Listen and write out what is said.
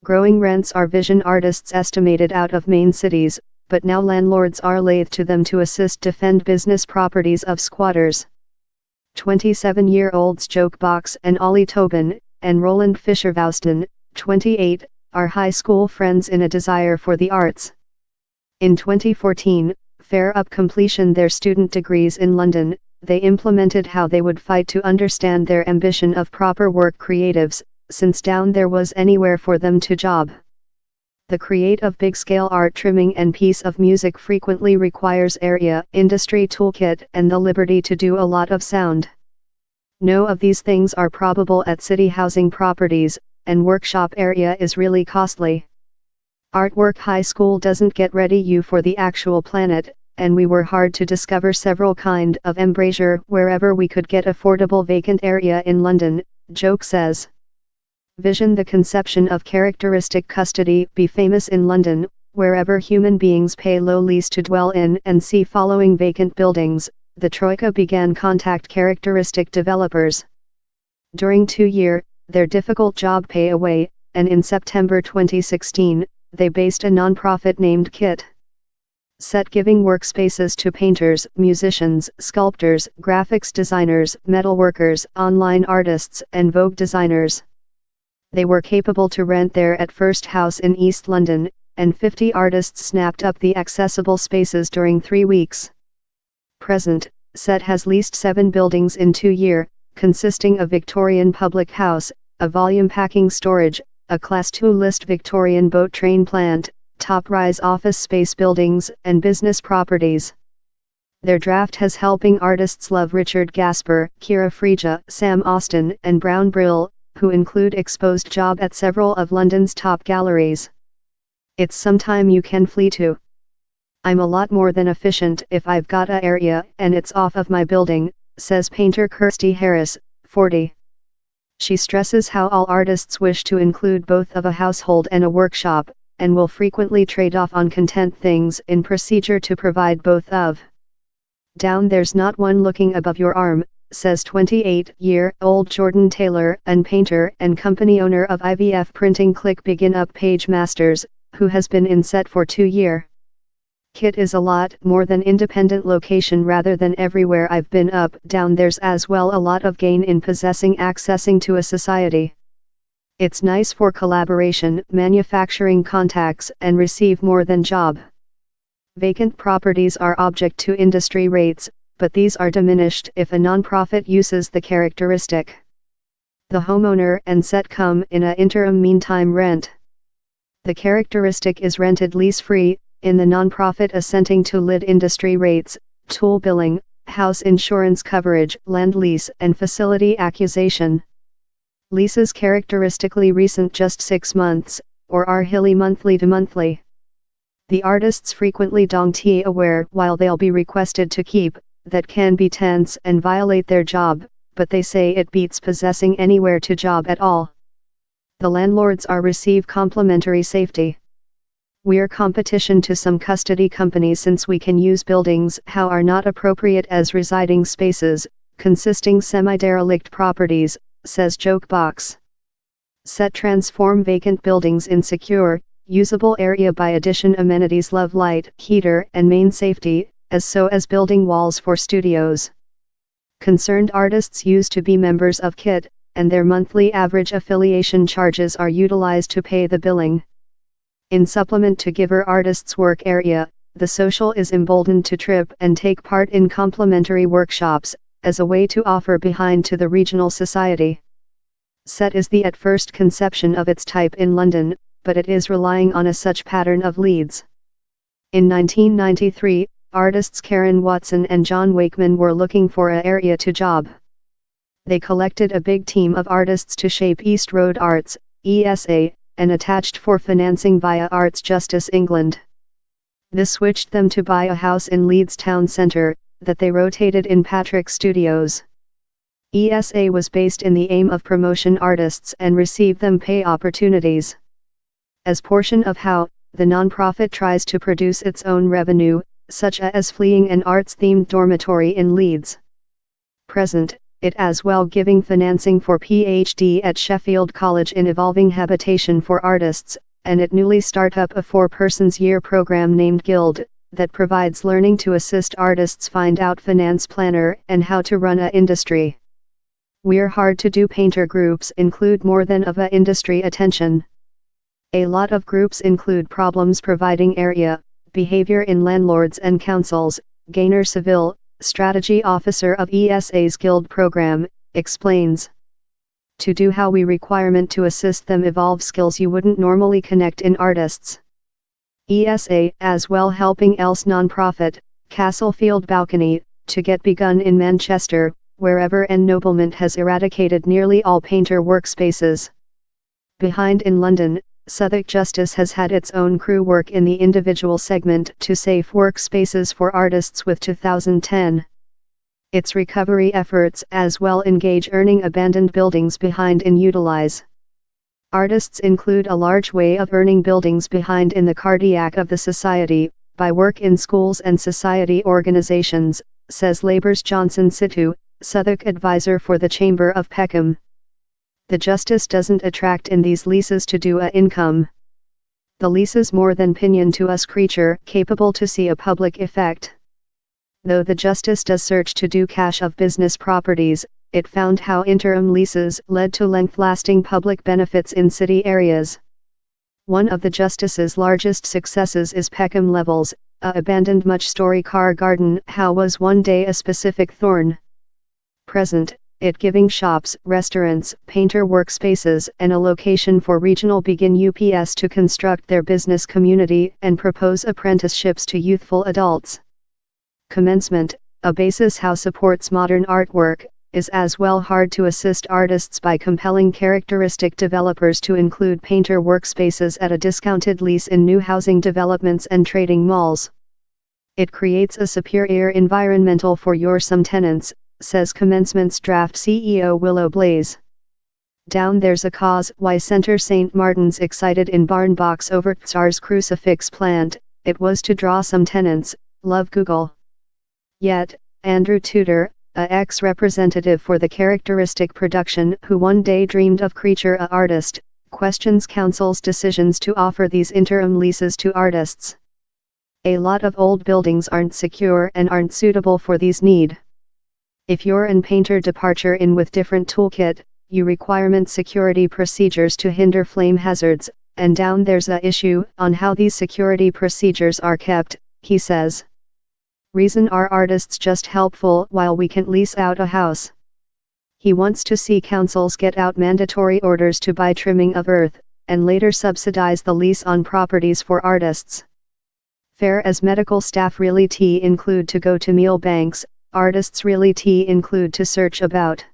Growing rents are vision artists estimated out of main cities, but now landlords are lathe to them to assist defend business properties of squatters. 27-year-olds Joke Box and Ollie Tobin, and Roland Fischer-Vouston, 28, are high school friends in a desire for the arts. In 2014, fair up completion their student degrees in London, they implemented how they would fight to understand their ambition of proper work creatives, since down there was anywhere for them to job. The create of big-scale art trimming and piece of music frequently requires area, industry toolkit and the liberty to do a lot of sound. No of these things are probable at city housing properties, and workshop area is really costly. Artwork High School doesn't get ready you for the actual planet, and we were hard to discover several kind of embrasure wherever we could get affordable vacant area in London, Joke says. Vision the conception of characteristic custody be famous in London, wherever human beings pay low lease to dwell in and see following vacant buildings, the Troika began contact characteristic developers. During 2 years, their difficult job pay away, and in September 2016, they based a non-profit named KIT. Set giving workspaces to painters, musicians, sculptors, graphics designers, metalworkers, online artists and Vogue designers. They were capable to rent their at first house in East London, and 50 artists snapped up the accessible spaces during 3 weeks. Present, Set has leased 7 buildings in 2 years, consisting of Victorian Public House, a volume packing storage, a Class 2 list Victorian boat train plant, top-rise office space buildings and business properties. Their draft has helping artists love Richard Gasper, Kira Frija, Sam Austin and Brown Brill, who include exposed job at several of London's top galleries. It's sometime you can flee to. I'm a lot more than efficient if I've got a area and it's off of my building, says painter Kirsty Harris, 40. She stresses how all artists wish to include both of a household and a workshop, and will frequently trade off on content things in procedure to provide both of. Down there's not one looking above your arm, says 28-year-old Jordan Taylor, and painter and company owner of IVF Printing Click Begin Up Page Masters, who has been in Set for 2 years. Kit is a lot more than independent location rather than everywhere I've been up. Down there's as well a lot of gain in accessing to a society. It's nice for collaboration, manufacturing contacts and receive more than job. Vacant properties are object to industry rates, but these are diminished if a non-profit uses the characteristic. The homeowner and Set come in a interim meantime rent. The characteristic is rented lease-free, in the non-profit assenting to lid industry rates, tool billing, house insurance coverage, land lease and facility accusation. Leases characteristically recent just 6 months, or are hilly monthly to monthly. The artists frequently don't be aware while they'll be requested to keep, that can be tense and violate their job, but they say it beats possessing anywhere to job at all. The landlords are receive complimentary safety. We're competition to some custody companies since we can use buildings how are not appropriate as residing spaces, consisting semi-derelict properties, says Joke Box. Set transform vacant buildings in secure, usable area by addition amenities love light, heater and main safety, as building walls for studios. Concerned artists used to be members of KIT, and their monthly average affiliation charges are utilized to pay the billing. In supplement to giver artists' work area, the social is emboldened to trip and take part in complimentary workshops, as a way to offer behind to the regional society. Set is the at first conception of its type in London, but it is relying on a such pattern of leads. In 1993, artists Karen Watson and John Wakeman were looking for a area to job. They collected a big team of artists to shape East Road Arts, ESA, and attached for financing via Arts Justice England. This switched them to buy a house in Leeds town centre, that they rotated in Patrick Studios. ESA was based in the aim of promotion artists and receive them pay opportunities. As portion of how, the non-profit tries to produce its own revenue, such as fleeing an arts-themed dormitory in Leeds. Present, it as well giving financing for PhD at Sheffield College in evolving habitation for artists, and it newly start up a 4-persons year program named Guild, that provides learning to assist artists find out finance planner and how to run a industry. We're hard to do painter groups include more than of a industry attention. A lot of groups include problems providing area, behavior in landlords and councils, Gaynor Seville, strategy officer of ESA's Guild program, explains. To do how we requirement to assist them evolve skills you wouldn't normally connect in artists. ESA as well helping else non-profit, Castlefield Balcony, to get begun in Manchester, wherever and noblement has eradicated nearly all painter workspaces. Behind in London, Southwark Justice has had its own crew work in the individual segment to safe workspaces for artists with 2010. Its recovery efforts as well engage earning abandoned buildings behind and utilize. Artists include a large way of earning buildings behind in the cardiac of the society, by work in schools and society organizations, says Labour's Johnson Situ, Southwark advisor for the Chamber of Peckham. The justice doesn't attract in these leases to do a income. The leases more than pinion to us creature capable to see a public effect. Though the justice does search to do cash of business properties, it found how interim leases led to length-lasting public benefits in city areas. One of the justice's largest successes is Peckham Levels, a abandoned much-story car garden how was one day a specific thorn. Present, it giving shops, restaurants, painter workspaces and a location for regional begin UPS to construct their business community and propose apprenticeships to youthful adults. Commencement, a basis how supports modern artwork, is as well hard to assist artists by compelling characteristic developers to include painter workspaces at a discounted lease in new housing developments and trading malls. It creates a superior environmental for your some tenants, says Commencement's draft CEO Willow Blaze. Down there's a cause why Centre St. Martin's excited in barn box over Tsar's crucifix plant, it was to draw some tenants, love Google. Yet, Andrew Tudor, a ex-representative for the characteristic production who one day dreamed of creature a artist, questions council's decisions to offer these interim leases to artists. A lot of old buildings aren't secure and aren't suitable for these need. If you're an painter departure in with different toolkit, you requirement security procedures to hinder flame hazards, and down there's a issue on how these security procedures are kept, he says. Reason are artists just helpful while we can't lease out a house. He wants to see councils get out mandatory orders to buy trimming of earth, and later subsidize the lease on properties for artists. Fair as medical staff really include to go to meal banks, artists really include to search about.